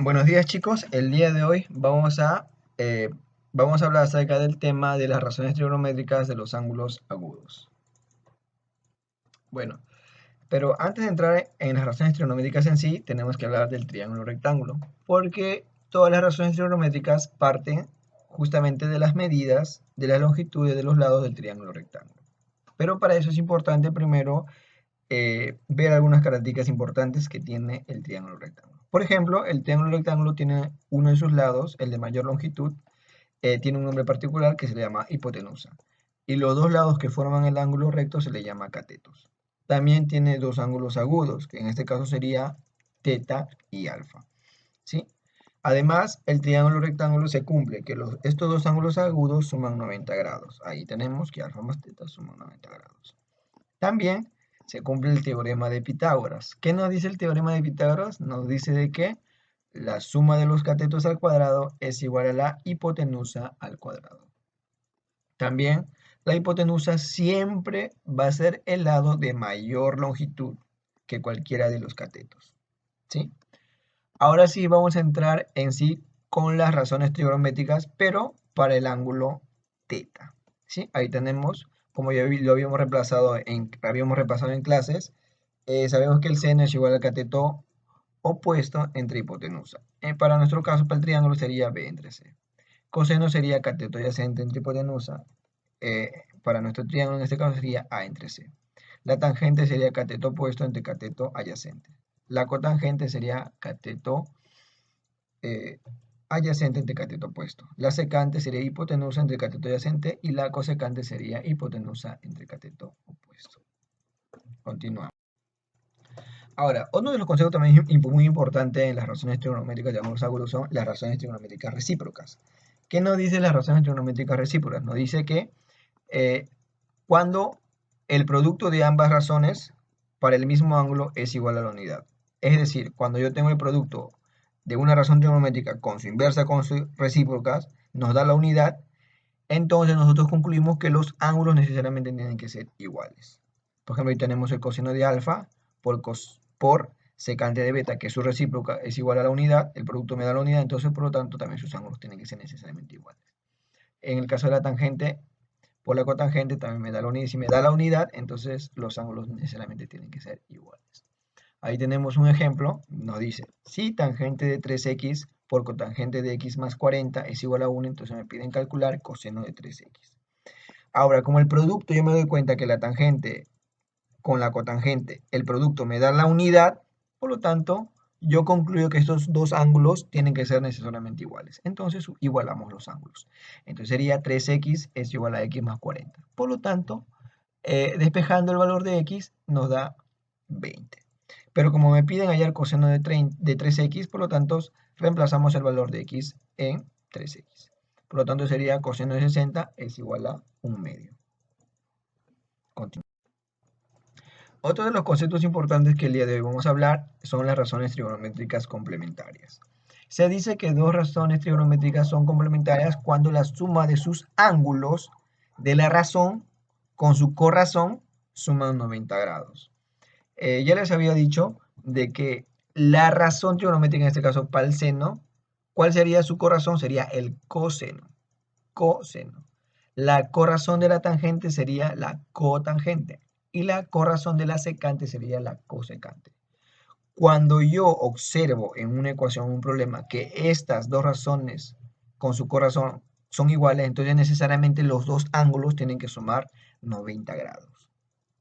Buenos días chicos, el día de hoy eh, vamos a hablar acerca del tema de las razones trigonométricas de los ángulos agudos. Bueno, pero antes de entrar en las razones trigonométricas en sí, tenemos que hablar del triángulo rectángulo, porque todas las razones trigonométricas parten justamente de las medidas de las longitudes de los lados del triángulo rectángulo. Pero para eso es importante primero ver algunas características importantes que tiene el triángulo rectángulo. Por ejemplo, el triángulo rectángulo tiene uno de sus lados, el de mayor longitud, tiene un nombre particular que se le llama hipotenusa. Y los dos lados que forman el ángulo recto se le llama catetos. También tiene dos ángulos agudos, que en este caso sería teta y alfa. ¿Sí? Además, el triángulo rectángulo se cumple, que estos dos ángulos agudos suman 90 grados. Ahí tenemos que alfa más teta suman 90 grados. También se cumple el teorema de Pitágoras. ¿Qué nos dice el teorema de Pitágoras? Nos dice de que la suma de los catetos al cuadrado es igual a la hipotenusa al cuadrado. También la hipotenusa siempre va a ser el lado de mayor longitud que cualquiera de los catetos. ¿Sí? Ahora sí vamos a entrar en sí con las razones trigonométricas, pero para el ángulo teta. ¿Sí? Ahí tenemos, como ya lo habíamos repasado en clases, sabemos que el seno es igual al cateto opuesto entre hipotenusa. Para nuestro caso, para el triángulo sería B entre C. Coseno sería cateto adyacente entre hipotenusa. Para nuestro triángulo en este caso sería A entre C. La tangente sería cateto opuesto entre cateto adyacente. La cotangente sería cateto eh, adyacente entre cateto opuesto. La secante sería hipotenusa entre cateto adyacente y la cosecante sería hipotenusa entre cateto opuesto. Continuamos. Ahora, otro de los conceptos también muy importante en las razones trigonométricas de ángulos agudos son las razones trigonométricas recíprocas. ¿Qué nos dice las razones trigonométricas recíprocas? Nos dice que eh, cuando el producto de ambas razones para el mismo ángulo es igual a la unidad. Es decir, cuando yo tengo el producto de una razón trigonométrica con su inversa, con sus recíprocas, nos da la unidad, entonces nosotros concluimos que los ángulos necesariamente tienen que ser iguales. Por ejemplo, ahí tenemos el coseno de alfa por secante de beta, que es su recíproca, es igual a la unidad, el producto me da la unidad, entonces por lo tanto también sus ángulos tienen que ser necesariamente iguales. En el caso de la tangente, por la cotangente también me da la unidad, si me da la unidad, entonces los ángulos necesariamente tienen que ser iguales. Ahí tenemos un ejemplo, nos dice, si tangente de 3x por cotangente de x más 40 es igual a 1, entonces me piden calcular coseno de 3x. Ahora, como el producto, yo me doy cuenta que la tangente con la cotangente, el producto me da la unidad, por lo tanto, yo concluyo que estos dos ángulos tienen que ser necesariamente iguales. Entonces, igualamos los ángulos. Entonces sería 3x es igual a x más 40. Por lo tanto, despejando el valor de x, nos da 20. Pero como me piden hallar coseno de 3x, por lo tanto, reemplazamos el valor de x en 3x. Por lo tanto, sería coseno de 60 es igual a 1/2. Continuamos. Otro de los conceptos importantes que el día de hoy vamos a hablar son las razones trigonométricas complementarias. Se dice que dos razones trigonométricas son complementarias cuando la suma de sus ángulos de la razón con su corrazón suman 90 grados. Ya les había dicho de que la razón trigonométrica, en este caso para el seno, ¿cuál sería su corrazón? Sería el coseno. Coseno. La corrazón de la tangente sería la cotangente y la corrazón de la secante sería la cosecante. Cuando yo observo en una ecuación, un problema, que estas dos razones con su corrazón son iguales, entonces necesariamente los dos ángulos tienen que sumar 90 grados.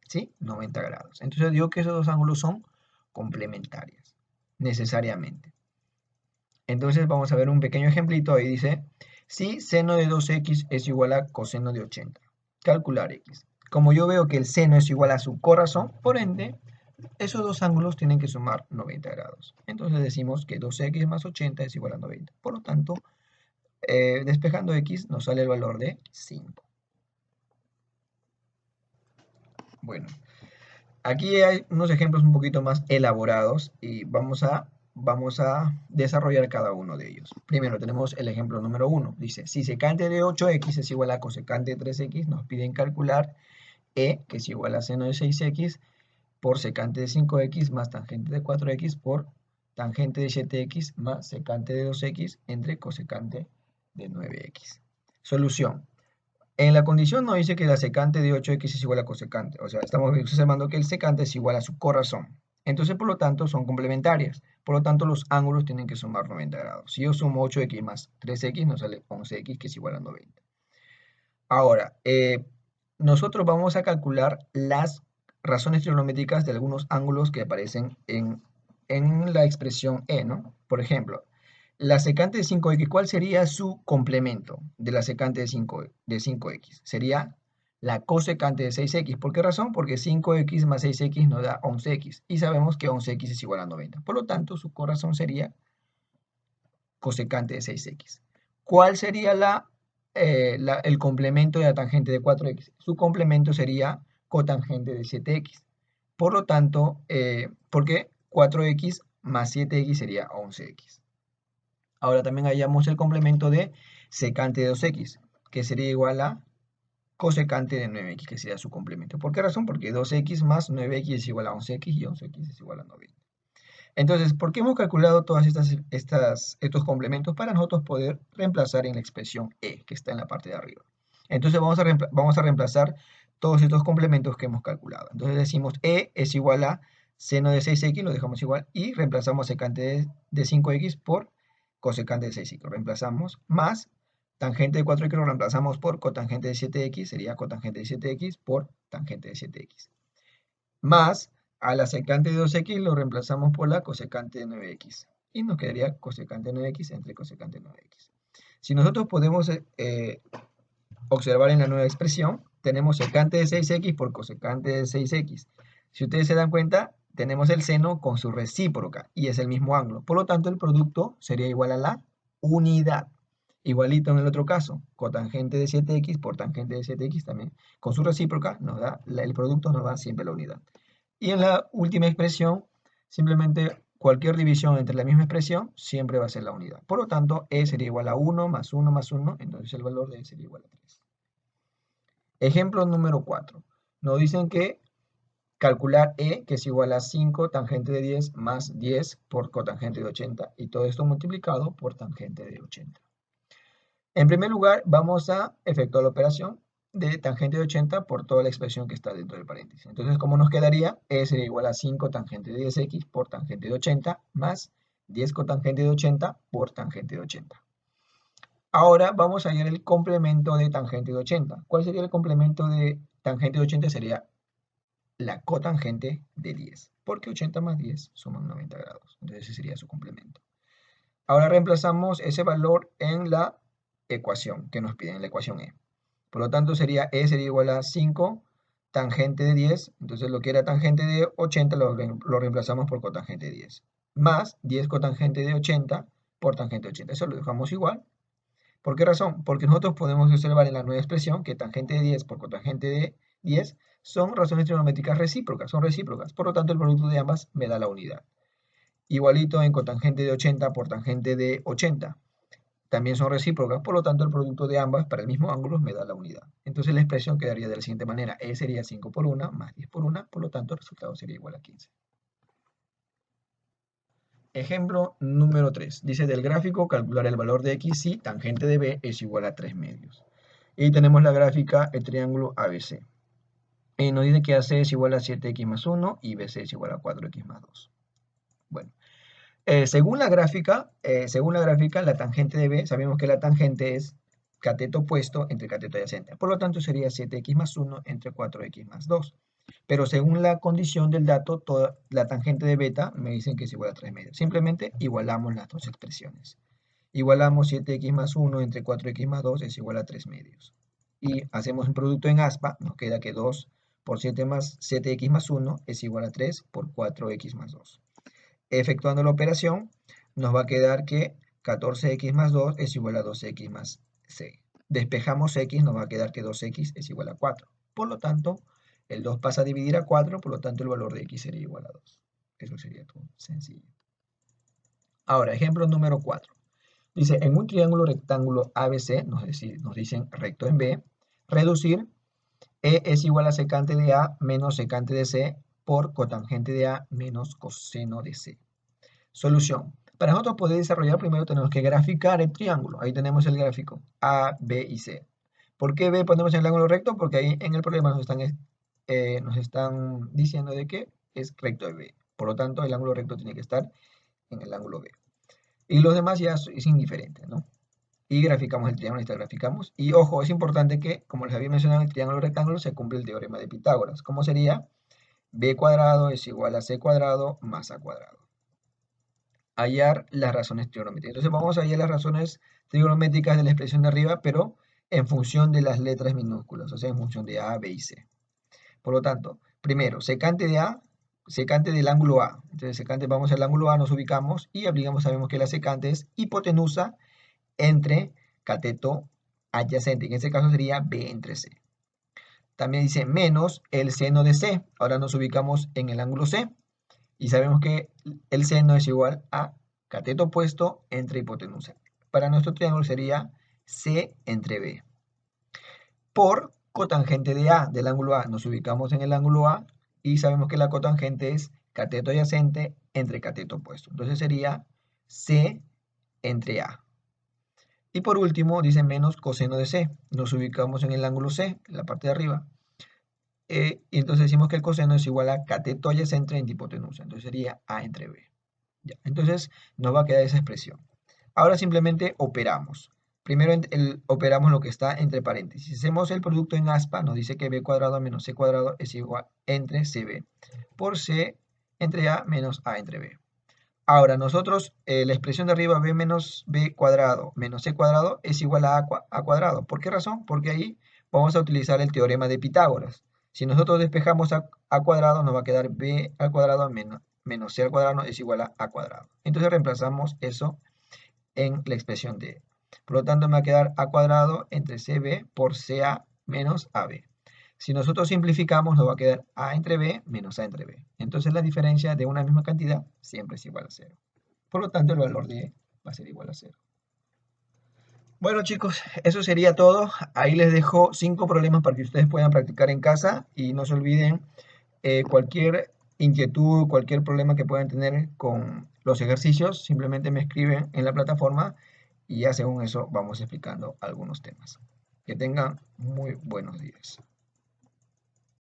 ¿Sí? 90 grados. Entonces digo que esos dos ángulos son complementarios, necesariamente. Entonces vamos a ver un pequeño ejemplito. Ahí dice, si seno de 2x es igual a coseno de 80. Calcular x. Como yo veo que el seno es igual a su corrazón, por ende, esos dos ángulos tienen que sumar 90 grados. Entonces decimos que 2x más 80 es igual a 90. Por lo tanto, despejando x nos sale el valor de 5. Bueno, aquí hay unos ejemplos un poquito más elaborados y vamos a desarrollar cada uno de ellos. Primero tenemos el ejemplo número 1. Dice, si secante de 8x es igual a cosecante de 3x, nos piden calcular e, que es igual a seno de 6x, por secante de 5x más tangente de 4x por tangente de 7x más secante de 2x entre cosecante de 9x. Solución. En la condición nos dice que la secante de 8x es igual a cosecante. O sea, estamos observando que el secante es igual a su corrazón. Entonces, por lo tanto, son complementarias. Por lo tanto, los ángulos tienen que sumar 90 grados. Si yo sumo 8x más 3x, nos sale 11x, que es igual a 90. Ahora, nosotros vamos a calcular las razones trigonométricas de algunos ángulos que aparecen en la expresión E, ¿no? Por ejemplo, la secante de 5x, ¿cuál sería su complemento de la secante de 5x? Sería la cosecante de 6x. ¿Por qué razón? Porque 5x más 6x nos da 11x. Y sabemos que 11x es igual a 90. Por lo tanto, su corazón sería cosecante de 6x. ¿Cuál sería el complemento de la tangente de 4x? Su complemento sería cotangente de 7x. Por lo tanto, porque 4x más 7x sería 11x. Ahora también hallamos el complemento de secante de 2x, que sería igual a cosecante de 9x, que sería su complemento. ¿Por qué razón? Porque 2x más 9x es igual a 11x y 11x es igual a 90. Entonces, ¿por qué hemos calculado todos estos complementos? Para nosotros poder reemplazar en la expresión E, que está en la parte de arriba. Entonces vamos a reemplazar todos estos complementos que hemos calculado. Entonces decimos E es igual a seno de 6x, lo dejamos igual, y reemplazamos secante de 5x por cosecante de 6x. Lo reemplazamos más tangente de 4x, lo reemplazamos por cotangente de 7x, sería cotangente de 7x por tangente de 7x. Más a la secante de 2x lo reemplazamos por la cosecante de 9x. Y nos quedaría cosecante de 9x entre cosecante de 9x. Si nosotros podemos observar en la nueva expresión, tenemos secante de 6x por cosecante de 6x. Si ustedes se dan cuenta, tenemos el seno con su recíproca y es el mismo ángulo. Por lo tanto, el producto sería igual a la unidad. Igualito en el otro caso, cotangente de 7x por tangente de 7x también. Con su recíproca, el producto nos da siempre la unidad. Y en la última expresión, simplemente cualquier división entre la misma expresión siempre va a ser la unidad. Por lo tanto, E sería igual a 1 más 1 más 1, entonces el valor de E sería igual a 3. Ejemplo número 4. Nos dicen que calcular E, que es igual a 5 tangente de 10 más 10 por cotangente de 80, y todo esto multiplicado por tangente de 80. En primer lugar, vamos a efectuar la operación de tangente de 80 por toda la expresión que está dentro del paréntesis. Entonces, ¿cómo nos quedaría? E sería igual a 5 tangente de 10x por tangente de 80 más 10 cotangente de 80 por tangente de 80. Ahora vamos a hallar el complemento de tangente de 80. ¿Cuál sería el complemento de tangente de 80? Sería la cotangente de 10, porque 80 más 10 suman 90 grados. Entonces ese sería su complemento. Ahora reemplazamos ese valor en la ecuación que nos piden, en la ecuación E. Por lo tanto, E sería igual a 5 tangente de 10. Entonces lo que era tangente de 80 lo reemplazamos por cotangente de 10. Más 10 cotangente de 80 por tangente de 80. Eso lo dejamos igual. ¿Por qué razón? Porque nosotros podemos observar en la nueva expresión que tangente de 10 por cotangente de 10 son razones trigonométricas recíprocas, son recíprocas. Por lo tanto, el producto de ambas me da la unidad. Igualito en cotangente de 80 por tangente de 80. También son recíprocas, por lo tanto el producto de ambas para el mismo ángulo me da la unidad. Entonces la expresión quedaría de la siguiente manera. E sería 5 por 1 más 10 por 1, por lo tanto el resultado sería igual a 15. Ejemplo número 3. Dice del gráfico calcular el valor de x si tangente de b es igual a 3 medios. Y tenemos la gráfica, el triángulo ABC. Y nos dice que AC es igual a 7x más 1 y BC es igual a 4x más 2. Bueno. Según la gráfica, la tangente de B, sabemos que la tangente es cateto opuesto entre cateto adyacente. Por lo tanto, sería 7x más 1 entre 4x más 2. Pero según la condición del dato, toda la tangente de beta me dicen que es igual a 3 medios. Simplemente igualamos las dos expresiones. Igualamos 7x más 1 entre 4x más 2 es igual a 3 medios. Y hacemos un producto en aspa, nos queda que 2 por 7x más 1 es igual a 3 por 4x más 2. Efectuando la operación, nos va a quedar que 14x más 2 es igual a 2x más 6. Despejamos x, nos va a quedar que 2x es igual a 4. Por lo tanto, el 2 pasa a dividir a 4, por lo tanto el valor de x sería igual a 2. Eso sería todo sencillo. Ahora, ejemplo número 4. Dice, en un triángulo rectángulo ABC, nos dicen recto en B, reducir E es igual a secante de A menos secante de C por cotangente de A menos coseno de C. Solución. Para nosotros poder desarrollar primero tenemos que graficar el triángulo. Ahí tenemos el gráfico A, B y C. ¿Por qué B ponemos en el ángulo recto? Porque ahí en el problema nos están diciendo de que es recto de B. Por lo tanto, el ángulo recto tiene que estar en el ángulo B. Y los demás ya es indiferente, ¿no? Y graficamos el triángulo, ahí graficamos. Y ojo, es importante que, como les había mencionado, en el triángulo rectángulo se cumple el teorema de Pitágoras. ¿Cómo sería? B cuadrado es igual a C cuadrado más A cuadrado. Hallar las razones trigonométricas. Entonces vamos a hallar las razones trigonométricas de la expresión de arriba, pero en función de las letras minúsculas, o sea, en función de A, B y C. Por lo tanto, primero, secante de A, secante del ángulo A. Entonces, secante, vamos al ángulo A, nos ubicamos y aplicamos, sabemos que la secante es hipotenusa entre cateto adyacente. En este caso sería B entre C. También dice menos el seno de C. Ahora nos ubicamos en el ángulo C y sabemos que el seno es igual a cateto opuesto entre hipotenusa. Para nuestro triángulo sería C entre B. Por cotangente de A, del ángulo A, nos ubicamos en el ángulo A y sabemos que la cotangente es cateto adyacente entre cateto opuesto. Entonces sería C entre A. Y por último, dice menos coseno de C. Nos ubicamos en el ángulo C, en la parte de arriba. Y entonces decimos que el coseno es igual a cateto adyacente entre hipotenusa. Entonces sería A entre B. Ya. Entonces nos va a quedar esa expresión. Ahora simplemente operamos. Primero operamos lo que está entre paréntesis. Si hacemos el producto en aspa, nos dice que B cuadrado menos C cuadrado es igual entre CB por C entre A menos A entre B. Ahora, nosotros, la expresión de arriba, b menos b cuadrado menos c cuadrado es igual a a cuadrado. ¿Por qué razón? Porque ahí vamos a utilizar el teorema de Pitágoras. Si nosotros despejamos a cuadrado, nos va a quedar b al cuadrado menos c al cuadrado es igual a cuadrado. Entonces reemplazamos eso en la expresión de. Por lo tanto, me va a quedar a cuadrado entre cb por ca menos ab. Si nosotros simplificamos, nos va a quedar a entre b menos a entre b. Entonces la diferencia de una misma cantidad siempre es igual a 0. Por lo tanto, el valor de va a ser igual a 0. Bueno chicos, eso sería todo. Ahí les dejo 5 problemas para que ustedes puedan practicar en casa. Y no se olviden, cualquier inquietud, cualquier problema que puedan tener con los ejercicios, simplemente me escriben en la plataforma y ya según eso vamos explicando algunos temas. Que tengan muy buenos días.